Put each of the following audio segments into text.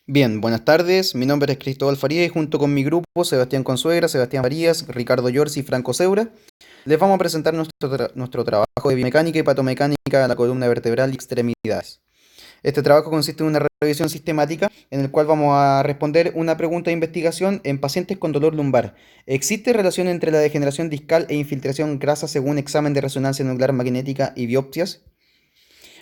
Bien, buenas tardes. Mi nombre es Cristóbal Farías y junto con mi grupo, Sebastián Consuegra, Sebastián Farías, Ricardo Yorsi y Franco Seura, les vamos a presentar nuestro trabajo de biomecánica y patomecánica de la columna vertebral y extremidades. Este trabajo consiste en una revisión sistemática en el cual vamos a responder una pregunta de investigación en pacientes con dolor lumbar. ¿Existe relación entre la degeneración discal e infiltración grasa según examen de resonancia nuclear magnética y biopsias?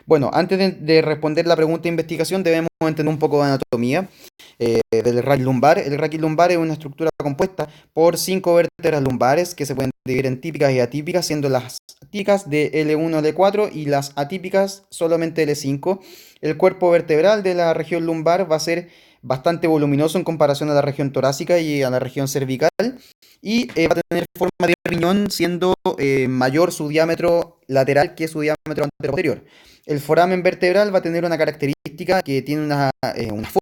Bueno, antes de responder la pregunta de investigación debemos entender un poco de anatomía del raquis lumbar. El raquis lumbar es una estructura compuesta por cinco vértebras lumbares que se pueden dividir en típicas y atípicas, siendo las típicas de L1 a L4 y las atípicas solamente L5. El cuerpo vertebral de la región lumbar va a ser bastante voluminoso en comparación a la región torácica y a la región cervical y va a tener forma de riñón siendo mayor su diámetro lateral que su diámetro anterior. El foramen vertebral va a tener una característica que tiene una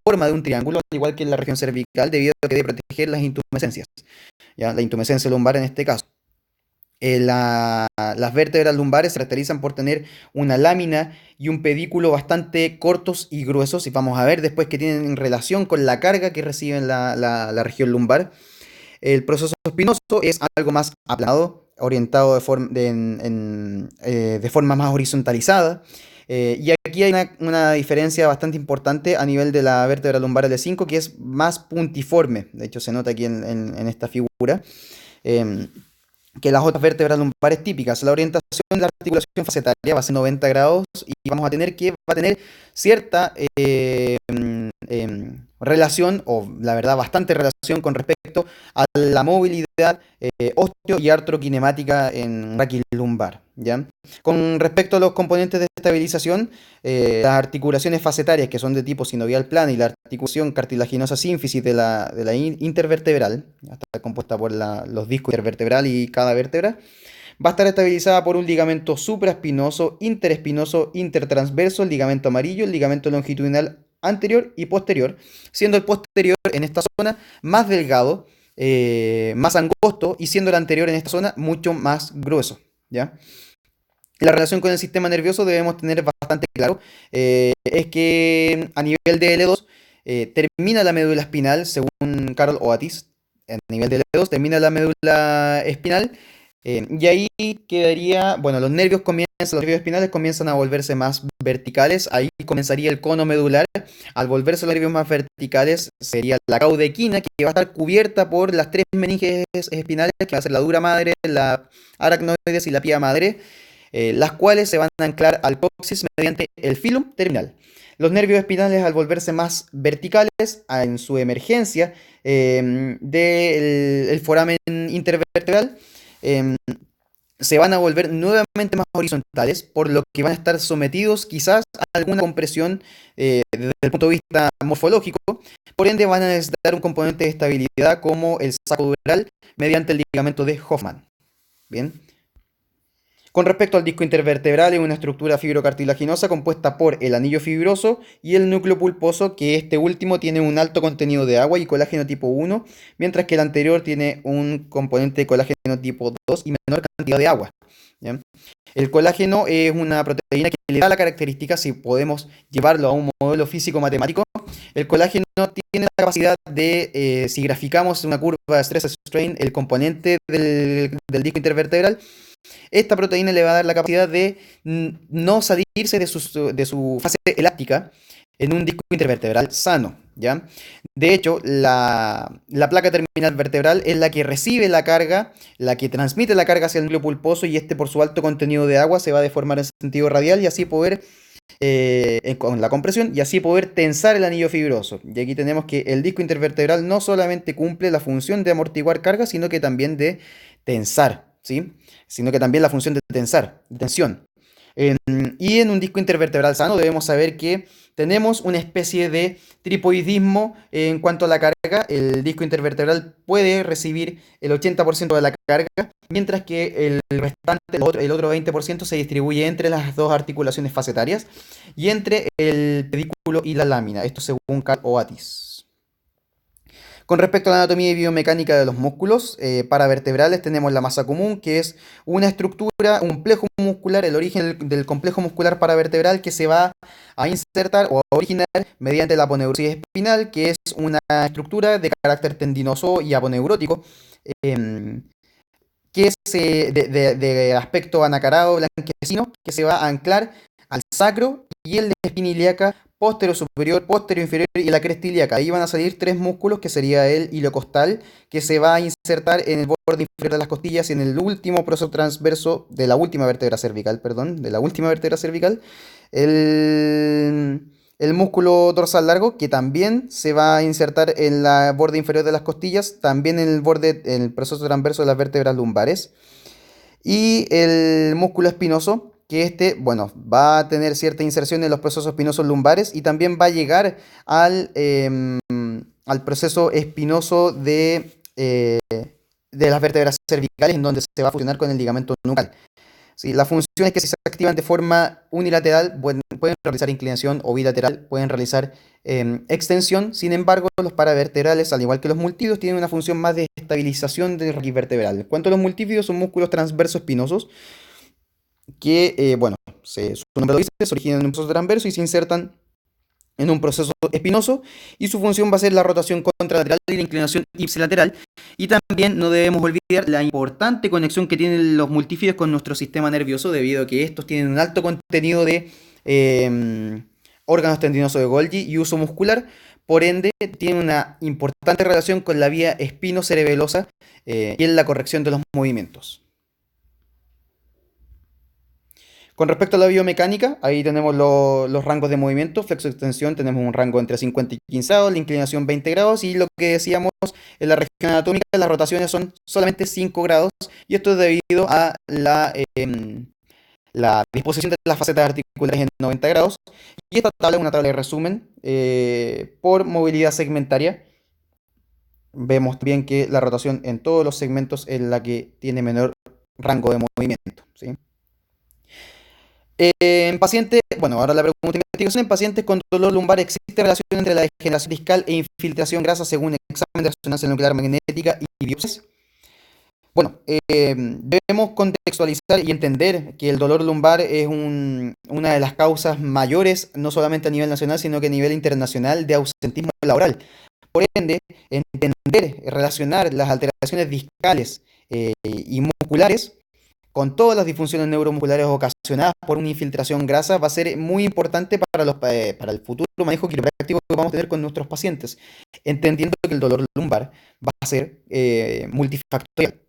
forma de un triángulo, al igual que en la región cervical, debido a que debe proteger las intumescencias, ¿ya? La intumescencia lumbar en este caso. Las vértebras lumbares se caracterizan por tener una lámina y un pedículo bastante cortos y gruesos, y vamos a ver después que tienen relación con la carga que reciben la región lumbar. El proceso espinoso es algo más aplanado, orientado de forma más horizontalizada. Y aquí hay una diferencia bastante importante a nivel de la vértebra lumbar L5, que es más puntiforme. De hecho, se nota aquí en esta figura. em, que las otras vértebras lumbares típicas. La orientación de la articulación facetaria va a ser 90 grados y vamos a tener que va a tener cierta relación, o la verdad bastante relación con respecto a la movilidad osteo y artroquinemática en raquis lumbar, ¿ya? Con respecto a los componentes de estabilización, las articulaciones facetarias que son de tipo sinovial plano y la articulación cartilaginosa sínfisis de la intervertebral, ¿ya? Está compuesta por los discos intervertebral y cada vértebra, va a estar estabilizada por un ligamento supraespinoso, interespinoso, intertransverso, el ligamento amarillo, el ligamento longitudinal anterior y posterior, siendo el posterior en esta zona más delgado, más angosto, y siendo el anterior en esta zona mucho más grueso, ¿ya? La relación con el sistema nervioso debemos tener bastante claro. Es que a nivel de L2 termina la médula espinal, según Carol Oatis. A nivel de L2 termina la médula espinal. Y ahí quedaría, bueno, los nervios espinales comienzan a volverse más verticales. Ahí comenzaría el cono medular. Al volverse los nervios más verticales, sería la caudequina, que va a estar cubierta por las tres meninges espinales, que va a ser la dura madre, la aracnoides y la pía madre, las cuales se van a anclar al coxis mediante el filum terminal. Los nervios espinales, al volverse más verticales en su emergencia del foramen intervertebral, eh, se van a volver nuevamente más horizontales, por lo que van a estar sometidos quizás a alguna compresión desde el punto de vista morfológico. Por ende, van a necesitar un componente de estabilidad como el saco dural mediante el ligamento de Hoffman. Bien. Con respecto al disco intervertebral, es una estructura fibrocartilaginosa compuesta por el anillo fibroso y el núcleo pulposo, que este último tiene un alto contenido de agua y colágeno tipo 1, mientras que el anterior tiene un componente de colágeno tipo 2 y menor cantidad de agua, ¿ya? El colágeno es una proteína que le da la característica, si podemos llevarlo a un modelo físico-matemático, el colágeno tiene la capacidad de, si graficamos una curva de stress-strain, el componente del disco intervertebral, esta proteína le va a dar la capacidad de no salirse de su fase elástica en un disco intervertebral sano, ¿ya? De hecho, la placa terminal vertebral es la que recibe la carga, la que transmite la carga hacia el núcleo pulposo, y este, por su alto contenido de agua, se va a deformar en sentido radial y así poder, con la compresión, y así poder tensar el anillo fibroso. Y aquí tenemos que el disco intervertebral no solamente cumple la función de amortiguar carga, sino que también de tensar, ¿sí? Sino que también la función de tensar, de tensión. Y en un disco intervertebral sano debemos saber que tenemos una especie de tripoidismo en cuanto a la carga. El disco intervertebral puede recibir el 80% de la carga, mientras que el restante, el otro 20%, se distribuye entre las dos articulaciones facetarias y entre el pedículo y la lámina. Esto según Carl Oatis. Con respecto a la anatomía y biomecánica de los músculos paravertebrales, tenemos la masa común, que es una estructura, un complejo muscular, el origen del complejo muscular paravertebral que se va a insertar o a originar mediante la aponeurosis espinal, que es una estructura de carácter tendinoso y aponeurótico, em, que es de aspecto anacarado blanquecino, que se va a anclar al sacro y el de espina ilíaca posterior superior, posterior inferior y la cresta ilíaca. Ahí van a salir tres músculos, que sería el ilio-costal, que se va a insertar en el borde inferior de las costillas y en el último proceso transverso de la última vértebra cervical, perdón, de la última vértebra cervical. El músculo dorsal largo, que también se va a insertar en la borde inferior de las costillas, también en el proceso transverso de las vértebras lumbares. Y el músculo espinoso, que este, bueno, va a tener cierta inserción en los procesos espinosos lumbares y también va a llegar al proceso espinoso de las vértebras cervicales, en donde se va a fusionar con el ligamento nucal. Sí, la función es que si se activan de forma unilateral, pueden realizar inclinación o bilateral, pueden realizar extensión. Sin embargo, los paravertebrales, al igual que los multífidos, tienen una función más de estabilización de raíz vertebral. En cuanto a los multífidos, son músculos transversos espinosos que, bueno, su nombre lo dice, se originan en un proceso transverso y se insertan en un proceso espinoso, y su función va a ser la rotación contralateral y la inclinación ipsilateral. Y también no debemos olvidar la importante conexión que tienen los multífidos con nuestro sistema nervioso, debido a que estos tienen un alto contenido de órganos tendinosos de Golgi y uso muscular. Por ende, tienen una importante relación con la vía espinocerebelosa y en la corrección de los movimientos. Con respecto a la biomecánica, ahí tenemos los rangos de movimiento. Flexo-extensión tenemos un rango entre 50 y 15 grados, la inclinación 20 grados, y lo que decíamos en la región anatómica, las rotaciones son solamente 5 grados, y esto es debido a la disposición de las facetas articulares en 90 grados. Y esta tabla es una tabla de resumen por movilidad segmentaria. Vemos bien que la rotación en todos los segmentos es la que tiene menor rango de movimiento, ¿sí? En pacientes, bueno, ahora la pregunta de investigación: en pacientes con dolor lumbar, ¿existe relación entre la degeneración discal e infiltración grasa según examen de resonancia nuclear magnética y biopsias? Bueno, debemos contextualizar y entender que el dolor lumbar es una de las causas mayores, no solamente a nivel nacional, sino que a nivel internacional, de ausentismo laboral. Por ende, entender, relacionar las alteraciones discales y musculares con todas las disfunciones neuromusculares ocasionadas por una infiltración grasa va a ser muy importante para el futuro manejo quiropráctico que vamos a tener con nuestros pacientes, entendiendo que el dolor lumbar va a ser multifactorial.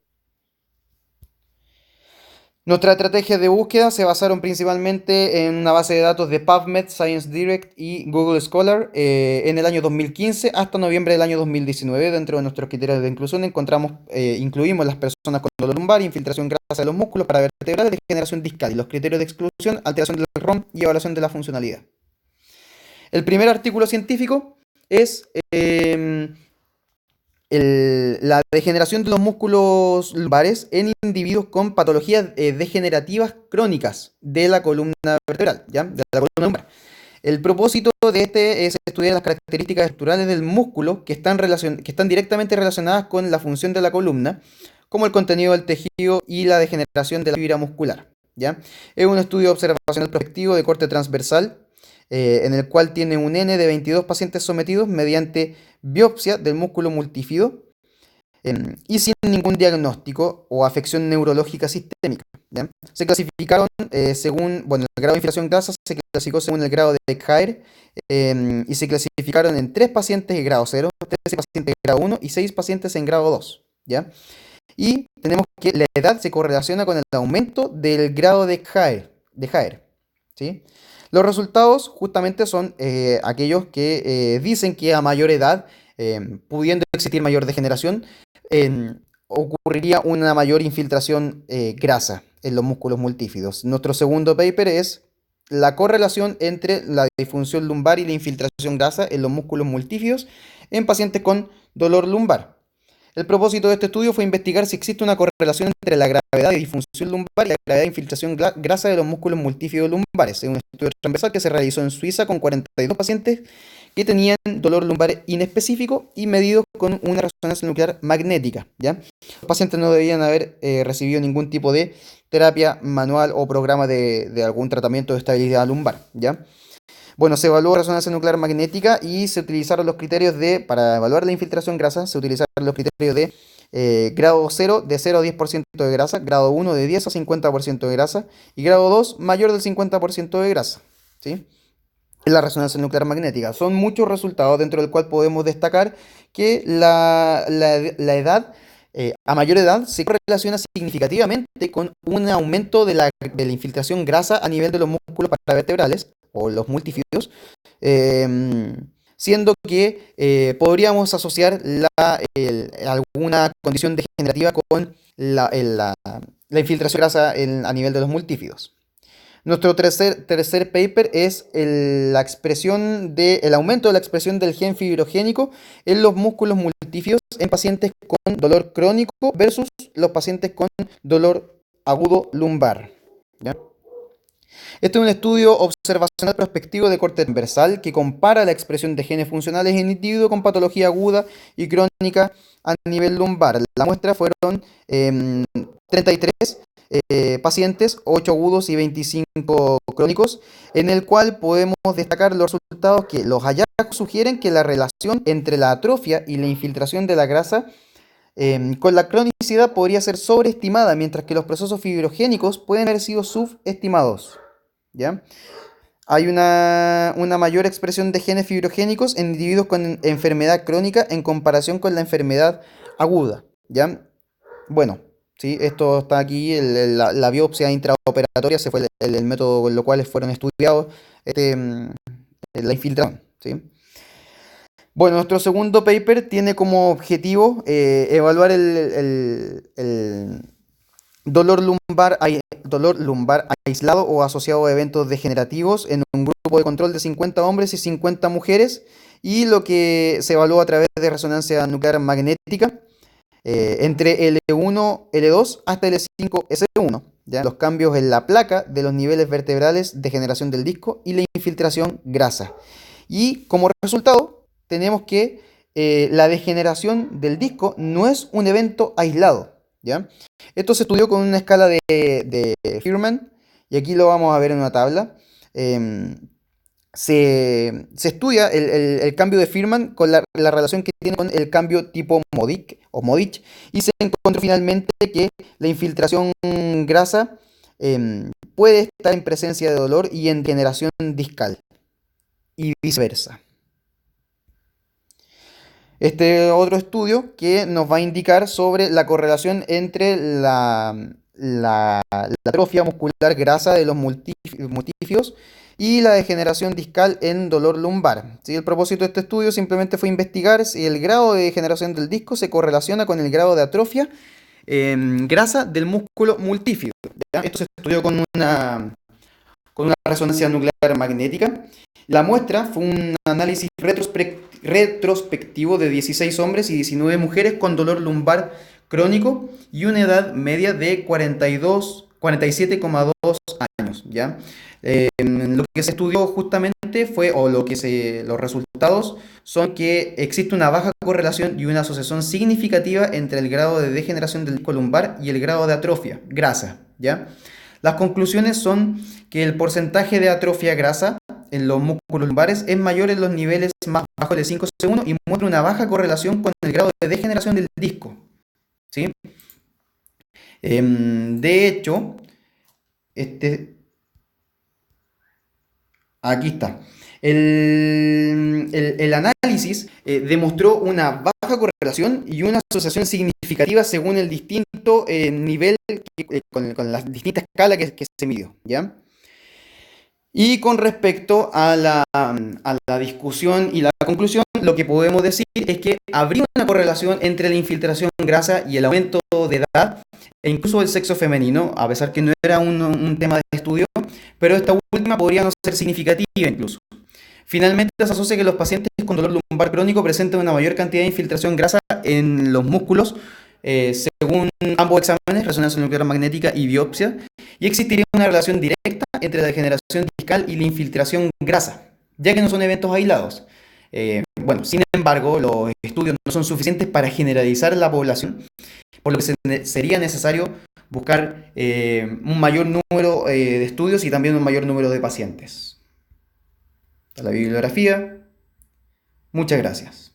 Nuestras estrategias de búsqueda se basaron principalmente en una base de datos de PubMed, ScienceDirect y Google Scholar en el año 2015 hasta noviembre del año 2019. Dentro de nuestros criterios de inclusión incluimos las personas con dolor lumbar, infiltración grasa de los músculos paravertebrales, degeneración discal, y los criterios de exclusión: alteración del ROM y evaluación de la funcionalidad. El primer artículo científico es la degeneración de los músculos lumbares en individuos con patologías degenerativas crónicas de la columna vertebral, ¿ya? De la columna lumbar. El propósito de este es estudiar las características estructurales del músculo que están directamente relacionadas con la función de la columna, como el contenido del tejido y la degeneración de la fibra muscular, ¿ya? Es un estudio observacional prospectivo de corte transversal, en el cual tiene un N de 22 pacientes sometidos mediante biopsia del músculo multífido y sin ningún diagnóstico o afección neurológica sistémica, ¿ya? Se clasificaron según, bueno, el grado de infiltración grasa se clasificó según el grado de Caer y se clasificaron en 3 pacientes en grado 0, 13 pacientes en grado 1 y 6 pacientes en grado 2, ¿ya? Y tenemos que la edad se correlaciona con el aumento del grado de Caer, ¿sí? Los resultados justamente son aquellos que dicen que a mayor edad, pudiendo existir mayor degeneración, ocurriría una mayor infiltración grasa en los músculos multífidos. Nuestro segundo paper es la correlación entre la disfunción lumbar y la infiltración grasa en los músculos multífidos en pacientes con dolor lumbar. El propósito de este estudio fue investigar si existe una correlación entre la gravedad de disfunción lumbar y la gravedad de infiltración grasa de los músculos multífidos lumbares. Es un estudio transversal que se realizó en Suiza con 42 pacientes que tenían dolor lumbar inespecífico y medidos con una resonancia nuclear magnética, ¿ya? Los pacientes no debían haber recibido ningún tipo de terapia manual o programa de algún tratamiento de estabilidad lumbar, ¿ya? Bueno, se evaluó resonancia nuclear magnética y se utilizaron los criterios para evaluar la infiltración grasa, se utilizaron los criterios de grado 0 de 0 a 10% de grasa, grado 1 de 10 a 50% de grasa y grado 2 mayor del 50% de grasa, ¿sí? La resonancia nuclear magnética. Son muchos resultados dentro del cual podemos destacar que la edad, a mayor edad, se correlaciona significativamente con un aumento de la infiltración grasa a nivel de los músculos paravertebrales o los multifidus, siendo que podríamos asociar alguna condición degenerativa con la infiltración grasa a nivel de los multífidos. Nuestro tercer paper es la expresión el aumento de la expresión del gen fibrogénico en los músculos multífidos en pacientes con dolor crónico versus los pacientes con dolor agudo lumbar, ¿ya? Este es un estudio observacional prospectivo de corte transversal que compara la expresión de genes funcionales en individuos con patología aguda y crónica a nivel lumbar. La muestra fueron 33 pacientes, 8 agudos y 25 crónicos, en el cual podemos destacar los resultados que los hallazgos sugieren que la relación entre la atrofia y la infiltración de la grasa con la cronicidad podría ser sobreestimada, mientras que los procesos fibrogénicos pueden haber sido subestimados, ¿ya? Hay una mayor expresión de genes fibrogénicos en individuos con enfermedad crónica en comparación con la enfermedad aguda, ¿ya? Bueno, sí, esto está aquí, la biopsia intraoperatoria se fue el método con lo cual fueron estudiados la infiltración, ¿sí? Bueno, nuestro segundo paper tiene como objetivo evaluar el dolor lumbar aislado o asociado a eventos degenerativos en un grupo de control de 50 hombres y 50 mujeres, y lo que se evaluó a través de resonancia nuclear magnética entre L1, L2 hasta L5, S1, ¿ya? Los cambios en la placa de los niveles vertebrales, degeneración del disco y la infiltración grasa. Y como resultado tenemos que la degeneración del disco no es un evento aislado, ¿ya? Esto se estudió con una escala de Fuhrman, y aquí lo vamos a ver en una tabla. Se estudia el cambio de Fuhrman con la relación que tiene con el cambio tipo Modic, y se encontró finalmente que la infiltración grasa puede estar en presencia de dolor y en degeneración discal, y viceversa. Este otro estudio que nos va a indicar sobre la correlación entre la atrofia muscular grasa de los multífidos y la degeneración discal en dolor lumbar, ¿sí? El propósito de este estudio simplemente fue investigar si el grado de degeneración del disco se correlaciona con el grado de atrofia grasa del músculo multífido, ¿ya? Esto se estudió con una resonancia nuclear magnética. La muestra fue un análisis retrospectivo de 16 hombres y 19 mujeres con dolor lumbar crónico y una edad media de 47,2 años, ¿ya? Lo que se estudió justamente los resultados son que existe una baja correlación y una asociación significativa entre el grado de degeneración del disco lumbar y el grado de atrofia grasa, ¿ya? Las conclusiones son que el porcentaje de atrofia grasa en los músculos lumbares es mayor en los niveles más bajos de 5C1 y muestra una baja correlación con el grado de degeneración del disco, ¿sí? De hecho, aquí está. El análisis demostró una baja correlación y una asociación significativa según el distinto nivel con las distintas escalas que se midió, ¿ya? Y con respecto a la discusión y la conclusión, lo que podemos decir es que habría una correlación entre la infiltración grasa y el aumento de edad e incluso el sexo femenino, a pesar que no era un tema de estudio, pero esta última podría no ser significativa incluso. Finalmente, se asocia que los pacientes con dolor lumbar crónico presentan una mayor cantidad de infiltración grasa en los músculos, según ambos exámenes, resonancia nuclear magnética y biopsia, y existiría una relación directa entre la degeneración discal y la infiltración grasa, ya que no son eventos aislados. Bueno, sin embargo, los estudios no son suficientes para generalizar la población, por lo que sería necesario buscar un mayor número de estudios y también un mayor número de pacientes. La bibliografía, muchas gracias.